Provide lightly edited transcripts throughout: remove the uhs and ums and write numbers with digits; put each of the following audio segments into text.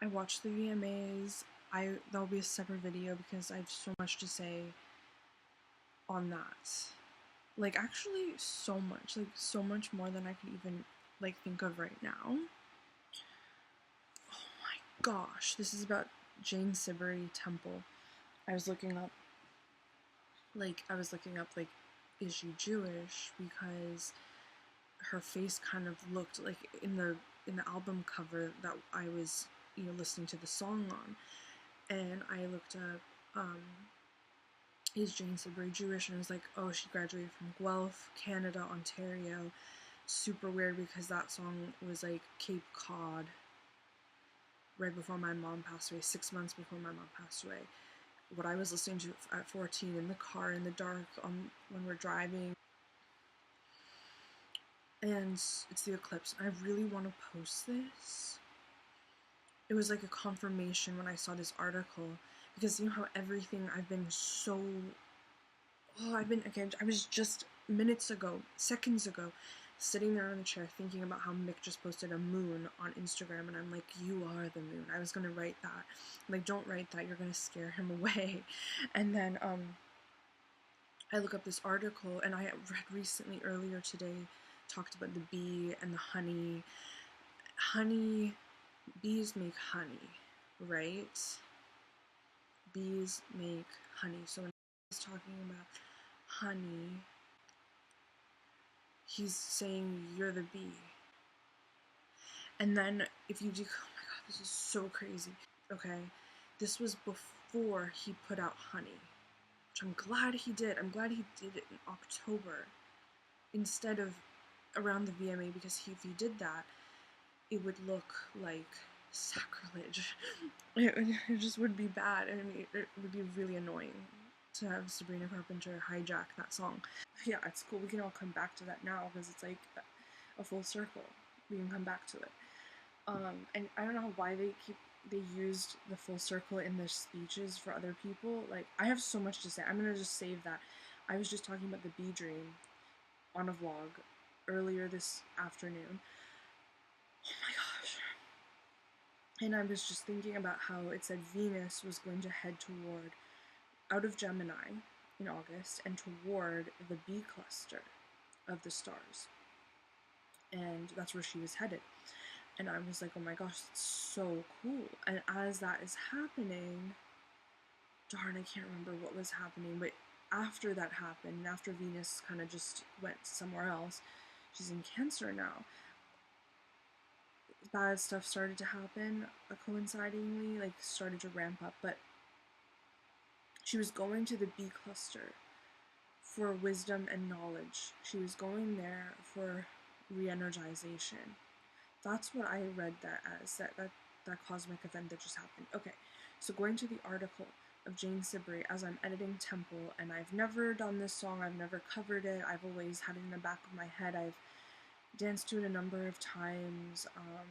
I watched the VMAs. That'll be a separate video because I have so much to say on that. Like, actually so much. Like, so much more than I could even, like, think of right now. Oh my gosh. This is about Jane Siberry Temple. I was looking up, like, is she Jewish? Because her face kind of looked like in the album cover that I was, listening to the song on. And I looked up, is Jane Siberry Jewish? And it was like, oh, she graduated from Guelph, Canada, Ontario. Super weird because that song was like Cape Cod right before my mom passed away, 6 months before my mom passed away. What I was listening to at 14 in the car in the dark when we're driving. And it's the eclipse. I really want to post this. It was like a confirmation when I saw this article, because you know how everything I've been so I was just seconds ago, sitting there on the chair thinking about how Mick just posted a moon on Instagram, and I'm like, you are the moon. I was gonna write that. I'm like, don't write that, you're gonna scare him away. And then I look up this article, and I read recently, earlier today, talked about the bee and the honey. Bees make honey, right? Bees make honey. So when he's talking about honey, he's saying you're the bee. And then if you do, oh my god, this is so crazy. Okay, this was before he put out Honey, which I'm glad he did. I'm glad he did it in October instead of around the VMA, because if he did that, it would look like sacrilege. It just would be bad, and it would be really annoying to have Sabrina Carpenter hijack that song. Yeah, it's cool. We can all come back to that now because it's like a full circle. We can come back to it. And I don't know why they used the full circle in their speeches for other people. Like, I have so much to say. I'm gonna just save that. I was just talking about the bee dream on a vlog earlier this afternoon. Oh my gosh. And I was just thinking about how it said Venus was going to head out of Gemini in August and toward the B cluster of the stars. And that's where she was headed. And I was like, oh my gosh, that's so cool. And as that is happening, darn, I can't remember what was happening, but after that happened, after Venus kind of just went somewhere else, she's in Cancer now, bad stuff started to happen coincidingly, like started to ramp up. But she was going to the B cluster for wisdom and knowledge. She was going there for re-energization. That's what I read that as, that cosmic event that just happened. Okay, so going to the article of Jane Siberry, as I'm editing Temple, and I've never done this song, I've never covered it, I've always had it in the back of my head, I've danced to it a number of times.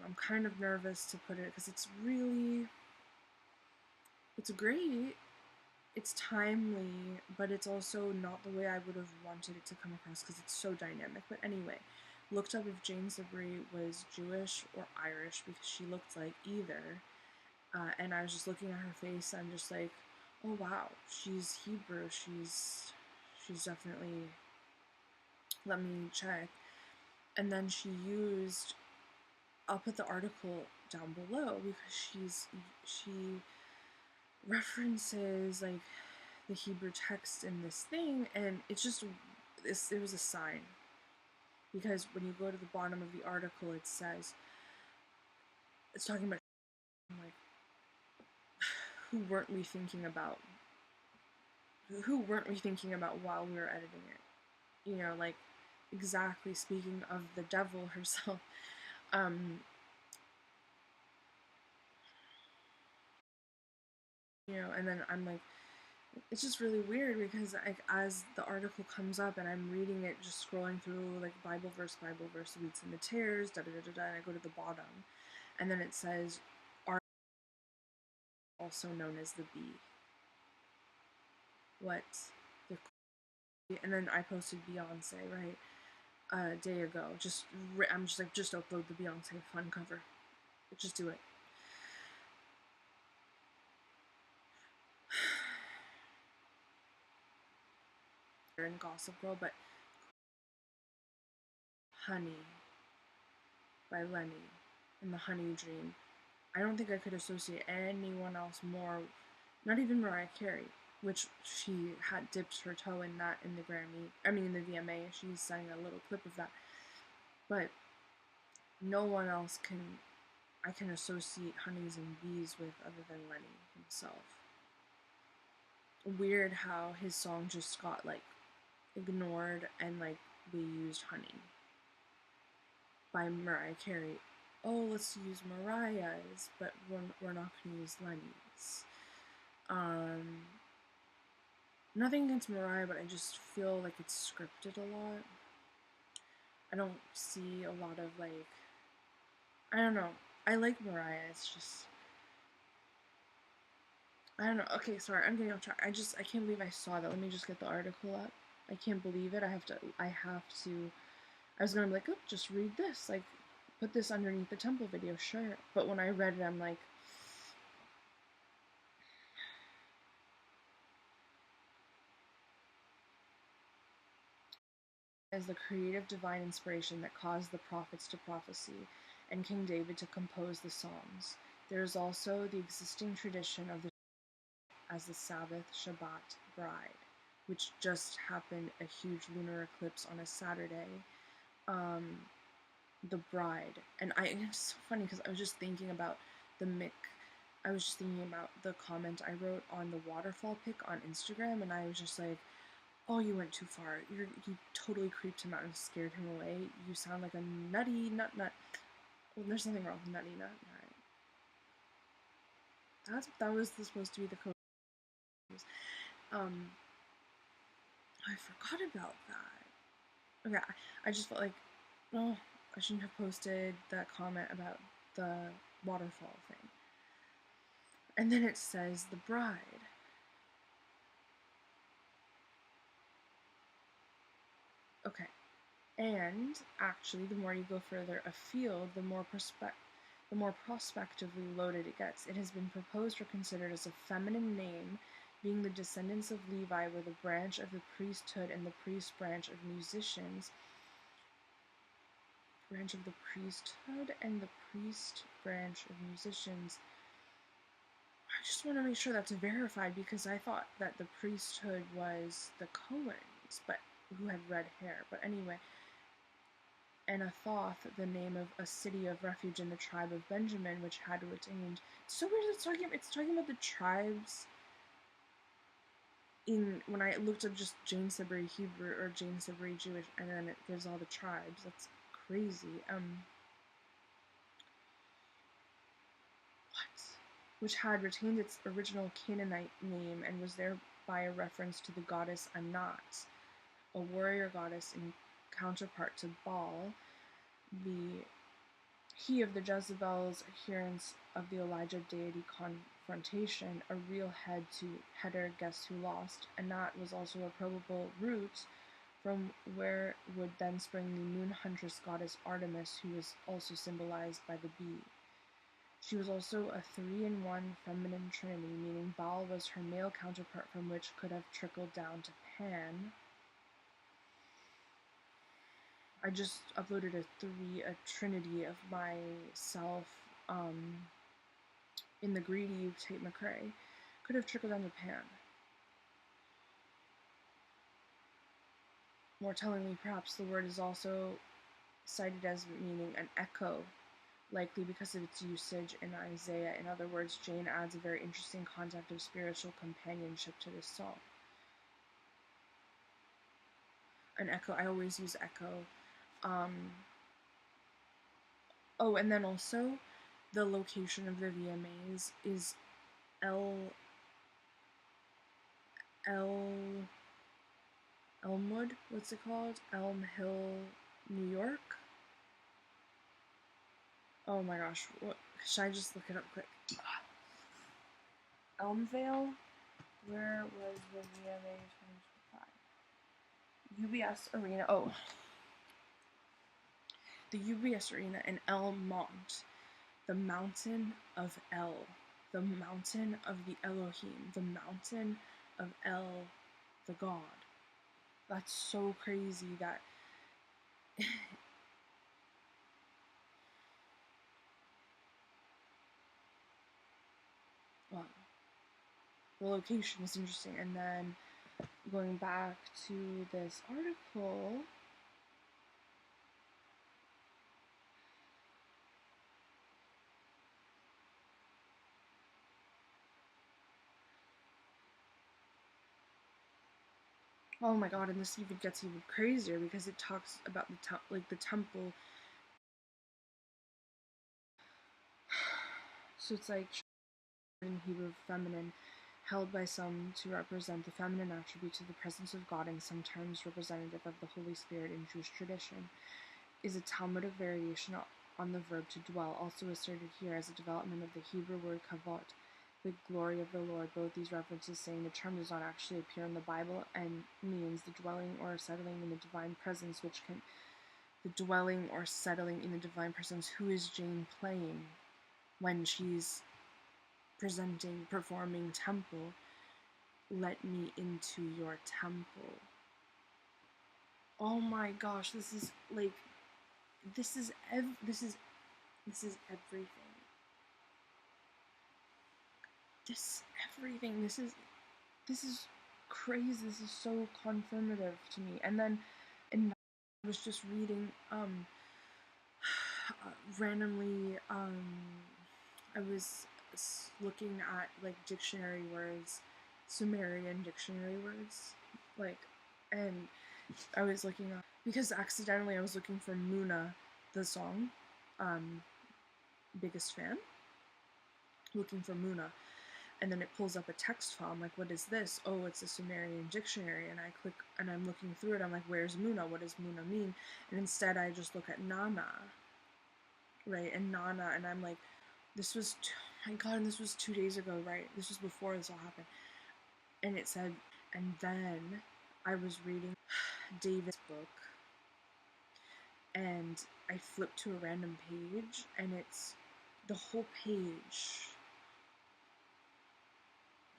I'm kind of nervous to put it because it's great, it's timely, but it's also not the way I would have wanted it to come across because it's so dynamic. But anyway, looked up if Jane Siberry was Jewish or Irish because she looked like either. And I was just looking at her face, I'm just like, oh wow, she's Hebrew, she's definitely, let me check. And then she used, I'll put the article down below because she references like the Hebrew text in this thing, and it's just, it was a sign. Because when you go to the bottom of the article, it says, it's talking about, like, who weren't we thinking about while we were editing it? You know, like, exactly, speaking of the devil herself. You know, and then I'm like, it's just really weird because, like, as the article comes up and I'm reading it, just scrolling through, like, Bible verse, weeds and the tares, da da da da da, and I go to the bottom, and then it says, are also known as the bee. What? And then I posted Beyonce, right, a day ago. I'm just like, just upload the Beyonce fun cover. Just do it. in Gossip Girl, but Honey by Lenny and the Honey Dream. I don't think I could associate anyone else more, not even Mariah Carey, which she had dipped her toe in that in the in the VMA. She sang a little clip of that. But no one else I can associate Honeys and Bees with other than Lenny himself. Weird how his song just got like ignored and like we used Honey by Mariah Carey. Oh, let's use Mariah's, but we're not going to use Lenny's. Nothing against Mariah, but I just feel like it's scripted a lot. I don't see a lot of like, I don't know. I like Mariah, it's just, I don't know. Okay, sorry, I'm getting off track. I can't believe I saw that. Let me just get the article up. I can't believe it. I have to, I was gonna be like, oh, just read this. Like, put this underneath the temple video, sure. But when I read it, I'm like, as the creative divine inspiration that caused the prophets to prophesy and King David to compose the Psalms. There is also the existing tradition of the as the Sabbath Shabbat bride, which just happened, a huge lunar eclipse on a Saturday. The bride, and it's so funny because I was just thinking about I was just thinking about the comment I wrote on the waterfall pic on Instagram, and I was just like, oh, you went too far. You totally creeped him out and scared him away. You sound like a nutty nut. Well, there's nothing wrong with nutty nut. That was supposed to be the code. I forgot about that. Okay, I just felt like, oh, I shouldn't have posted that comment about the waterfall thing. And then it says the bride. Okay. And actually, the more you go further afield, the more prospectively loaded it gets. It has been proposed or considered as a feminine name, being the descendants of Levi were the branch of the priesthood and the priest branch of musicians. Branch of the priesthood and the priest branch of musicians. I just want to make sure that's verified because I thought that the priesthood was the Cohens, but who had red hair. But anyway, Anathoth, the name of a city of refuge in the tribe of Benjamin, which had retained. It's so weird. It's talking about the tribes. When I looked up just Jane Sibri Hebrew or Jane Sibri Jewish, and then it gives all the tribes. That's crazy. Which had retained its original Canaanite name and was thereby a reference to the goddess Anat, a warrior goddess in counterpart to Baal, he of the Jezebel's adherents of the Elijah deity confrontation, a real header guess who lost. Anat was also a probable root from where would then spring the moon huntress goddess Artemis, who was also symbolized by the bee. She was also a 3-in-1 feminine trinity, meaning Baal was her male counterpart from which could have trickled down to Pan. I just uploaded a trinity of myself in the greedy Tate McRae. Could have trickled down to Pan. More tellingly, perhaps the word is also cited as meaning an echo, likely because of its usage in Isaiah. In other words, Jane adds a very interesting concept of spiritual companionship to this song. An echo, I always use echo. Oh, and then also, the location of the VMAs is Elmwood, what's it called? Elm Hill, New York? Oh my gosh, what, should I just look it up quick? Elmvale? Where was the VMA 2025? UBS Arena, oh. The UBS Arena in Elmont. The mountain of El. The mountain of the Elohim. The mountain of El, the God. That's so crazy that well, the location is interesting. And then going back to this article, oh my god, and this even gets even crazier because it talks about the temple. So it's like in Hebrew feminine, held by some to represent the feminine attributes of the presence of God and sometimes representative of the Holy Spirit in Jewish tradition, is a Talmudic variation on the verb to dwell, also asserted here as a development of the Hebrew word kavod, the glory of the Lord. Both these references saying the term does not actually appear in the Bible and means the dwelling or settling in the divine presence, which can the dwelling or settling in the divine presence. Who is Jane playing when she's performing temple? Let me into your temple. Oh my gosh, this is like, this is everything. Everything. This is crazy. This is so confirmative to me. And then, and I was just reading randomly I was looking at like dictionary words, Sumerian dictionary words, like, and I was looking up because accidentally I was looking for Muna, the song, biggest fan, looking for Muna, and then it pulls up a text file. I'm like, what is this? Oh, it's a Sumerian dictionary. And I click, and I'm looking through it. I'm like, where's Muna? What does Muna mean? And instead I just look at Nana, right? And Nana, and I'm like, this was, my god, and this was 2 days ago, right? This was before this all happened. And it said, and then I was reading David's book, and I flipped to a random page, and it's the whole page.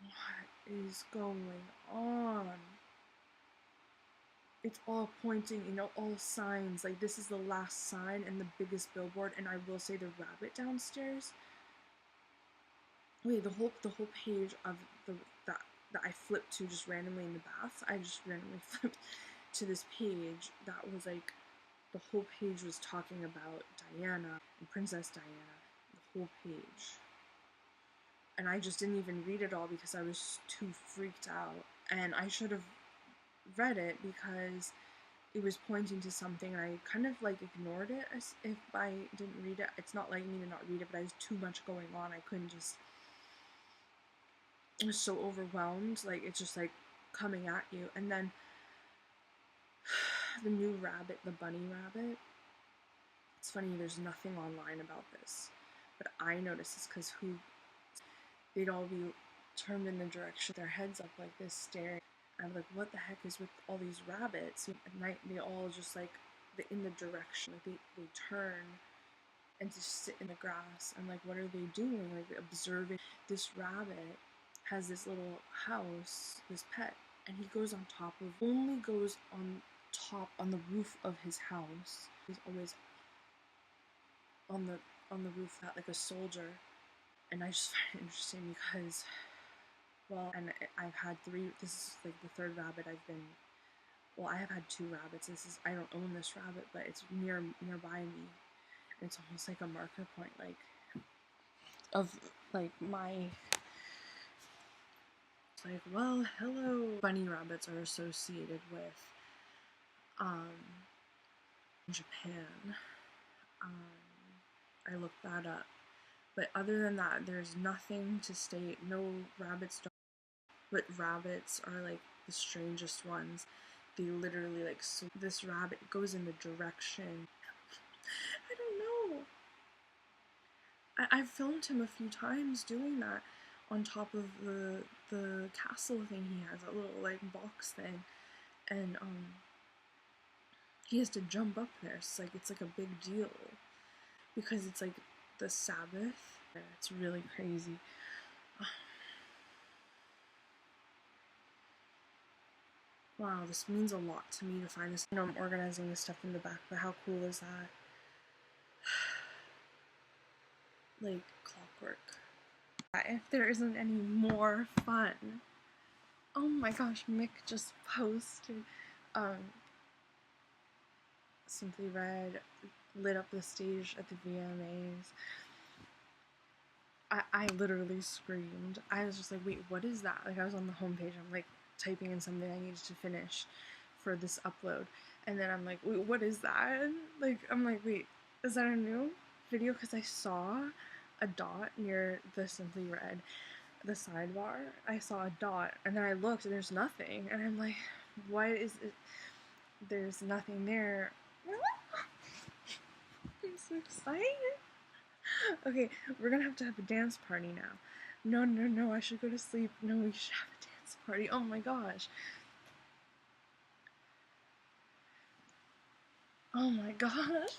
What is going on? It's all pointing, all signs. Like, this is the last sign and the biggest billboard, and I will say the rabbit downstairs. Wait, the whole page of that I flipped to just randomly in the bath. I just randomly flipped to this page that was like, the whole page was talking about Diana and Princess Diana. The whole page. And I just didn't even read it all because I was too freaked out. And I should have read it because it was pointing to something, and I kind of like ignored it as if I didn't read it. It's not like me to not read it, but I was too much going on. I couldn't just, I was so overwhelmed. Like, it's just like coming at you. And then the new rabbit, the bunny rabbit, it's funny, there's nothing online about this, but I noticed this because they'd all be turned in the direction, their heads up like this, staring. I'm like, what the heck is with all these rabbits? At night, they all just like, in the direction, like they turn and just sit in the grass. I'm like, what are they doing? Like, observing. This rabbit has this little house, this pet, and he goes on top of, only goes on top, on the roof of his house. He's always on the roof, like a soldier. And I just find it interesting because, well, and I've had this is like the third rabbit I've been, well, I have had two rabbits. I don't own this rabbit, but it's nearby me. And it's almost like a marker point, like, of, like, my, it's like, well, hello. Bunny rabbits are associated with, Japan. I looked that up. But other than that, there's nothing to state. No, rabbits don't. But rabbits are like the strangest ones. They literally like, so this rabbit goes in the direction. I don't know. I've filmed him a few times doing that on top of the castle thing he has, that little like box thing, and he has to jump up there. It's like a big deal because it's like the Sabbath. It's really crazy. Wow, this means a lot to me to find this. I'm organizing this stuff in the back, but how cool is that? Like clockwork. If there isn't any more fun. Oh my gosh, Mick just posted Simply Red lit up the stage at the VMAs. I literally screamed. I was just like, wait, what is that? Like, I was on the homepage. I'm like typing in something I needed to finish for this upload. And then I'm like, wait, what is that? Like, I'm like, wait, is that a new video? Because I saw a dot near the Simply Red, the sidebar. I saw a dot, and then I looked, and there's nothing. And I'm like, what is it? There's nothing there. I'm so excited. Okay, we're gonna have to have a dance party now. No, no, no, I should go to sleep. No, we should have a dance party. Oh my gosh. Oh my gosh.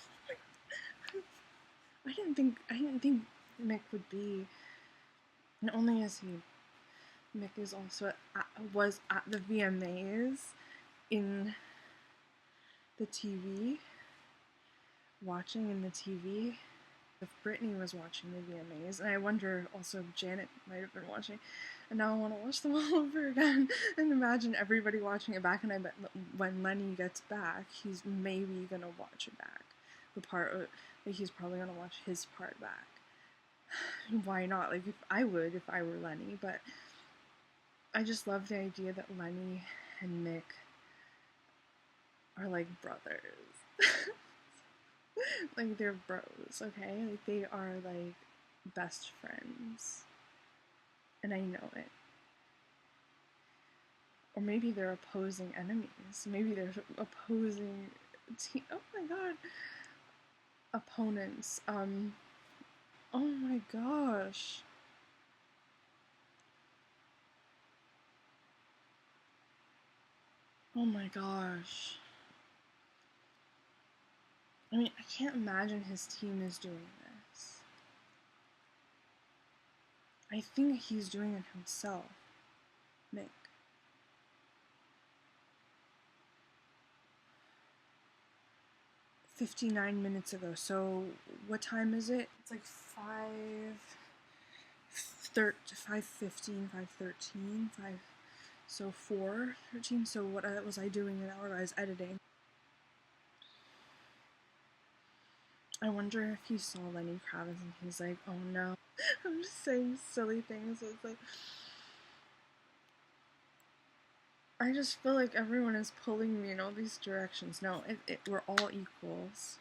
I didn't think Mick would be. Not only is he, Mick is also was at the VMAs in the TV, watching in the TV. If Brittany was watching the VMAs, and I wonder also if Janet might have been watching, and now I want to watch them all over again and imagine everybody watching it back. And I bet when Lenny gets back, he's maybe gonna watch it back. The part, like he's probably gonna watch his part back. Why not? Like if I were Lenny, but I just love the idea that Lenny and Mick are like brothers. Like they're bros, okay? Like they are like best friends. And I know it. Or maybe they're opposing enemies. Maybe they're opposing oh my god. Opponents. Oh my gosh. Oh my gosh. I mean, I can't imagine his team is doing this. I think he's doing it himself, Mick. 59 minutes ago. So what time is it? It's like 5:15, 5:13, 5. So 4:13. So what was I doing an hour? I was editing. I wonder if he saw Lenny Kravitz and he's like, oh no. I'm just saying silly things. It's like, I just feel like everyone is pulling me in all these directions. No, we're all equals.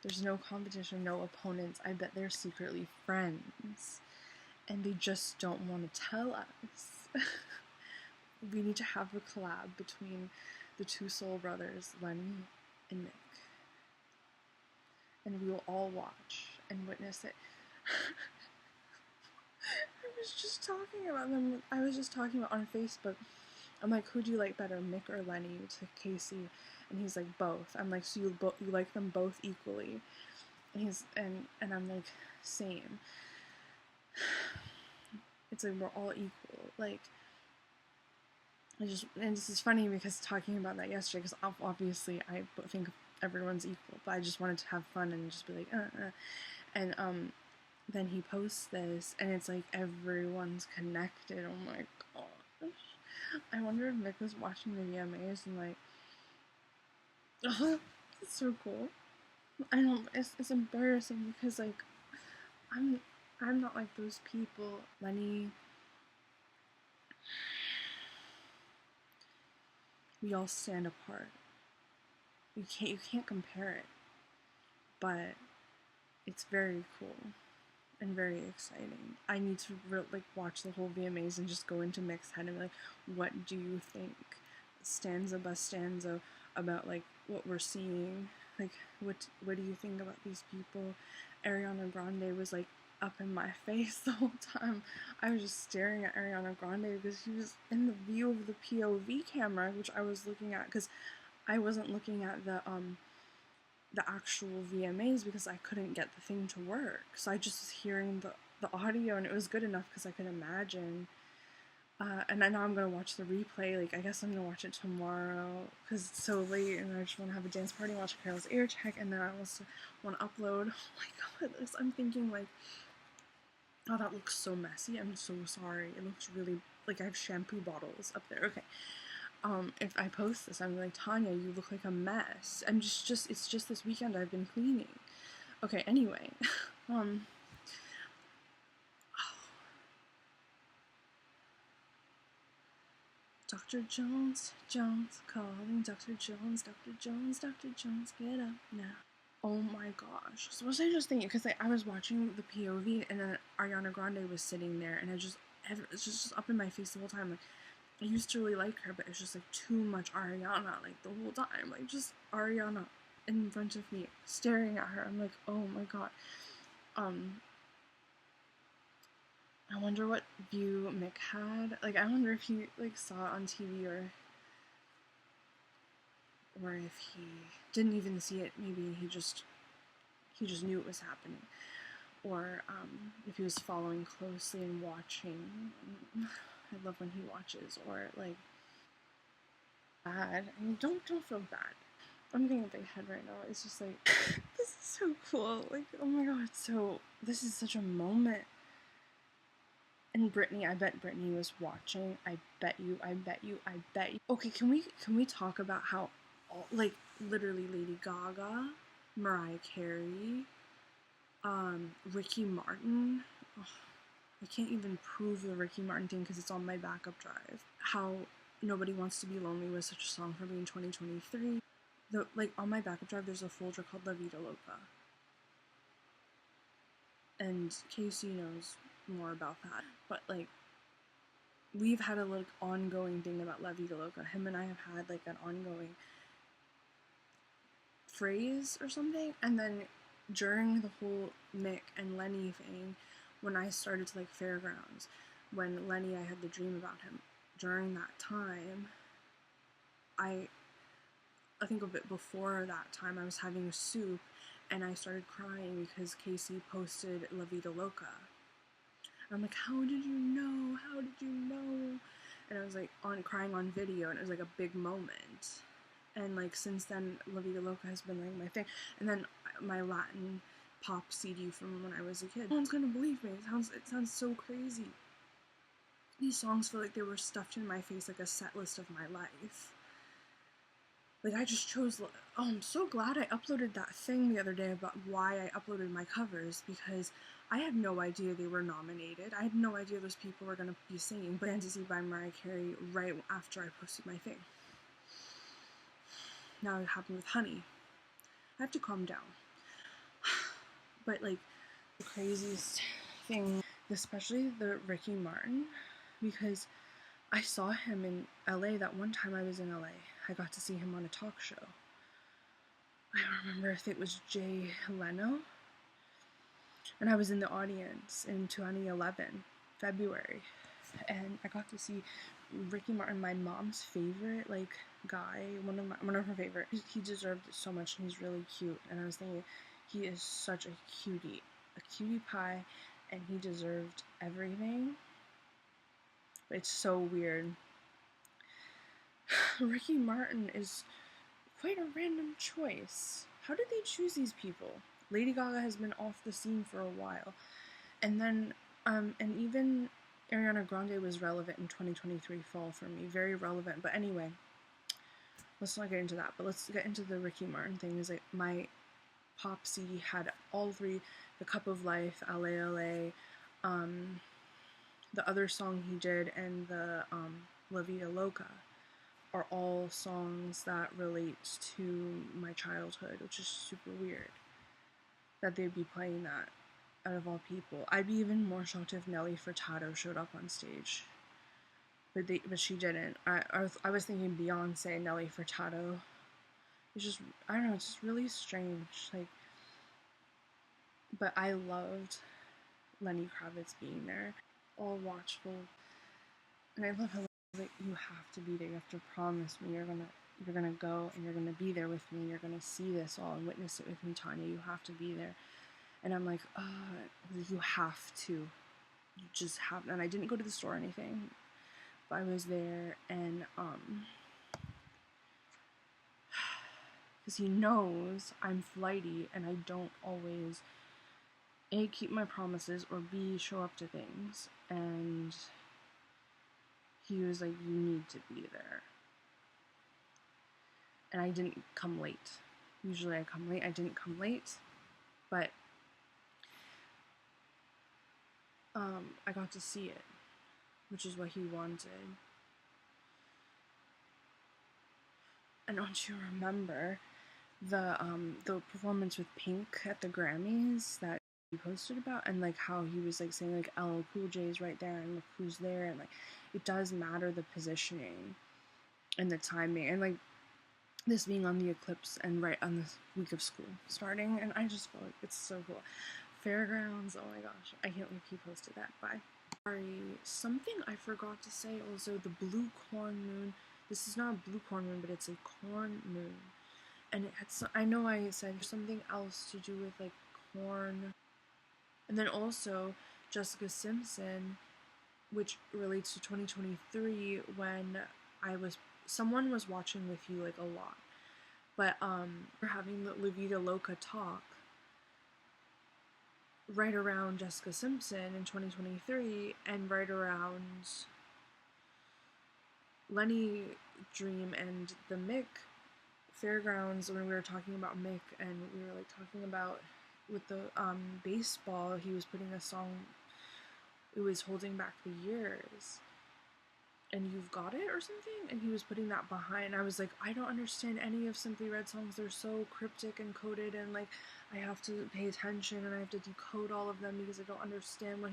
There's no competition, no opponents. I bet they're secretly friends. And they just don't want to tell us. We need to have a collab between the two soul brothers, Lenny and Mick. And we will all watch and witness it. I was just talking about them. I was just talking about on Facebook. I'm like, who do you like better, Mick or Lenny? To Casey, and he's like, both. I'm like, so you like them both equally? And and I'm like, same. It's like we're all equal. Like, and this is funny because talking about that yesterday, because obviously I think everyone's equal, but I just wanted to have fun and just be like, and then he posts this, and it's like everyone's connected. Oh my gosh. I wonder if Mick was watching the VMAs and like, oh, it's so cool. I don't. It's embarrassing because like, I'm not like those people. Lenny. We all stand apart. You can't compare it, but it's very cool and very exciting. I need to like watch the whole VMAs and just go into Mick's head and be like, what do you think, stanza by stanza, about like what we're seeing? Like, what do you think about these people? Ariana Grande was like up in my face the whole time. I was just staring at Ariana Grande because she was in the view of the POV camera, which I was looking at because I wasn't looking at the actual VMAs because I couldn't get the thing to work. So I just was hearing the audio, and it was good enough because I could imagine And I know I'm gonna watch the replay. Like, I guess I'm gonna watch it tomorrow because it's so late, and I just want to have a dance party, watch Carol's Air check, and then I also want to upload. Oh my god, I'm thinking like, oh, that looks so messy. I'm so sorry. It looks really like I have shampoo bottles up there. Okay. If I post this, I'm like, Tanya, you look like a mess. It's just this weekend I've been cleaning. Okay, anyway. um, Dr. Jones, calling Dr. Jones, Dr. Jones, Dr. Jones, get up now. Oh my gosh. So what was I just thinking? Because like, I was watching the POV and then Ariana Grande was sitting there and it's just up in my face the whole time. Like, I used to really like her, but it's just like too much Ariana, like the whole time. Like, just Ariana in front of me, staring at her. I'm like, oh my god. I wonder what view Mick had. Like, I wonder if he like saw it on TV or if he didn't even see it. Maybe he just knew it was happening, or if he was following closely and watching. I love when he watches, or like bad. I mean, don't feel bad. I'm getting a big head right now. It's just like this is so cool. Like, oh my god, so this is such a moment. And Brittany, I bet Brittany was watching. I bet you. Okay, can we talk about how, like, literally Lady Gaga, Mariah Carey, Ricky Martin. Oh, I can't even prove the Ricky Martin thing because it's on my backup drive. How Nobody Wants to Be Lonely was such a song for me in 2023. Like, on my backup drive, there's a folder called La Vida Loca. And Casey knows more about that. But like, we've had a like ongoing thing about La Vida Loca. Him and I have had like an ongoing phrase or something. And then during the whole Mick and Lenny thing, when I started to like Fairgrounds, when Lenny, I had the dream about him. During that time, I think a bit before that time, I was having a soup and I started crying because Casey posted La Vida Loca. And I'm like, how did you know? How did you know? And I was like crying on video, and it was like a big moment. And like since then, La Vida Loca has been like my thing. And then my Latin pop CD from when I was a kid. No one's gonna believe me. It sounds so crazy. These songs feel like they were stuffed in my face like a set list of my life. Like, I just chose. Oh, I'm so glad I uploaded that thing the other day about why I uploaded my covers, because I had no idea they were nominated. I had no idea those people were going to be singing Fantasy by Mariah Carey right after I posted my thing. Now it happened with Honey. I have to calm down. But like, the craziest thing, especially the Ricky Martin, because I saw him in LA that one time I was in LA. I got to see him on a talk show. I don't remember if it was Jay Leno. And I was in the audience in 2011, February. And I got to see Ricky Martin, my mom's favorite, like, guy, one of her favorite. He deserved it so much, and he's really cute. And I was thinking, he is such a cutie pie, and he deserved everything. But it's so weird. Ricky Martin is quite a random choice. How did they choose these people? Lady Gaga has been off the scene for a while. And then, and even Ariana Grande was relevant in 2023 fall for me. Very relevant. But anyway, let's not get into that. But let's get into the Ricky Martin thing. Is like, my pop CD had all three: The Cup of Life, LA, the other song he did, and the La Vida Loca are all songs that relate to my childhood, which is super weird that they'd be playing that out of all people. I'd be even more shocked if Nelly Furtado showed up on stage, but she didn't. I was thinking Beyonce, Nelly Furtado. It's just, I don't know, it's just really strange. Like, but I loved Lenny Kravitz being there, all watchful, and I love how, like, you have to be there. You have to promise me you're gonna go and you're gonna be there with me. And you're gonna see this all and witness it with me, Tanya. You have to be there. And I'm like, you have to. You just have. And I didn't go to the store or anything. I was there, and because he knows I'm flighty and I don't always A, keep my promises, or B, show up to things. And he was like, you need to be there. And I didn't come late. Usually I come late. I didn't come late, but I got to see it, which is what he wanted. And don't you remember the performance with Pink at the Grammys that he posted about, and like how he was like saying like LL Cool J is right there and look who's there, and like it does matter the positioning and the timing, and like this being on the eclipse and right on this week of school starting, and I just feel like it's so cool. Fairgrounds, oh my gosh, I can't believe he posted that. Bye. Sorry, something I forgot to say also, the blue corn moon. This is not a blue corn moon, but it's a corn moon. And it had I know I said something else to do with like corn. And then also Jessica Simpson, which relates to 2023 when someone was watching with you like a lot. But we're having the La Vida Loca talk right around Jessica Simpson in 2023 and right around Lenny Dream and the Mick Fairgrounds, when we were talking about Mick, and we were like talking about with the baseball, he was putting a song, it was Holding Back the Years, and You've Got It or something, and he was putting that behind. I was like, I don't understand any of Simply Red songs. They're so cryptic and coded, and like I have to pay attention and I have to decode all of them because I don't understand what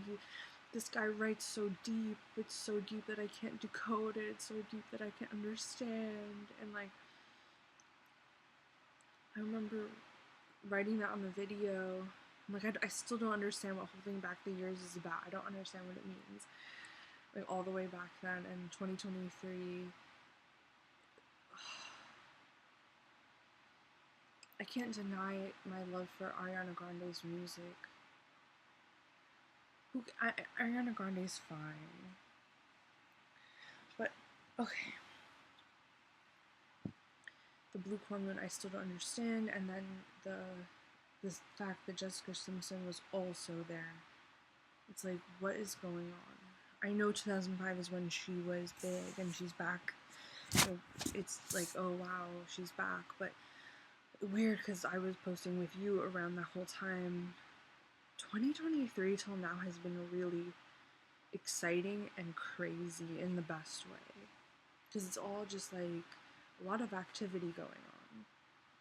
this guy writes so deep. It's so deep that I can't decode it. It's so deep that I can't understand. And like I remember writing that on the video. I'm like, I still don't understand what Holding Back the Years is about. I don't understand what it means. Like, all the way back then in 2023. I can't deny my love for Ariana Grande's music. Ariana Grande's fine. But, okay. The Blue Corn Moon I still don't understand, and then the fact that Jessica Simpson was also there. It's like, what is going on? I know 2005 is when she was big and she's back. So it's like, oh wow, she's back. But weird, because I was posting with you around that whole time. 2023 till now has been really exciting and crazy in the best way. Because it's all just like a lot of activity going on.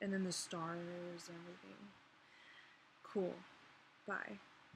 And then the stars and everything. Cool. Bye.